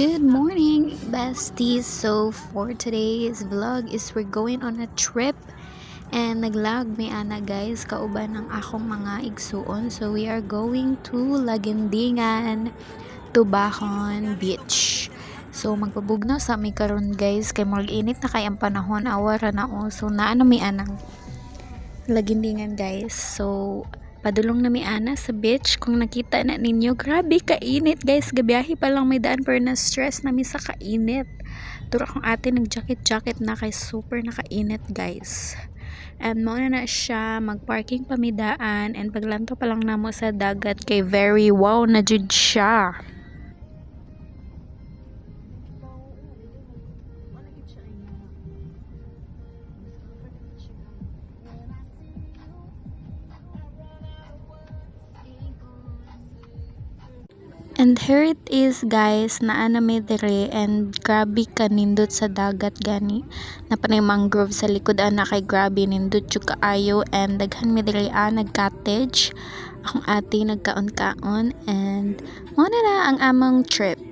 Good morning, besties. So for today's vlog is we're going on a trip and naglag may ana guys kauban ng akong mga igsuon. So we are going to Lagindingan, Tubahon Beach. So magpabugnaw sa mi karon guys kay mag-init na kay ang panahon awara na o. So naano may anang Lagindingan guys. So padulong na mi ana sa beach. Kung nakita na ninyo, grabe kainit guys. Gabiyahe pa lang may daan pero na stress na mi sa kainit. Turo akong ate nag jacket na kay super nakainit guys. And mo na siya magparking pamidaan and paglanto pa lang namo sa dagat kay very wow na jud siya. And here it is guys, naa mi dire and grabe kanindot sa dagat gani. Napanay mangrove sa likod ana kay grabe nindot jud kaayo and daghan mi dire nag-cottage. Akong ate nagkaon-kaon and mo na ang among trip.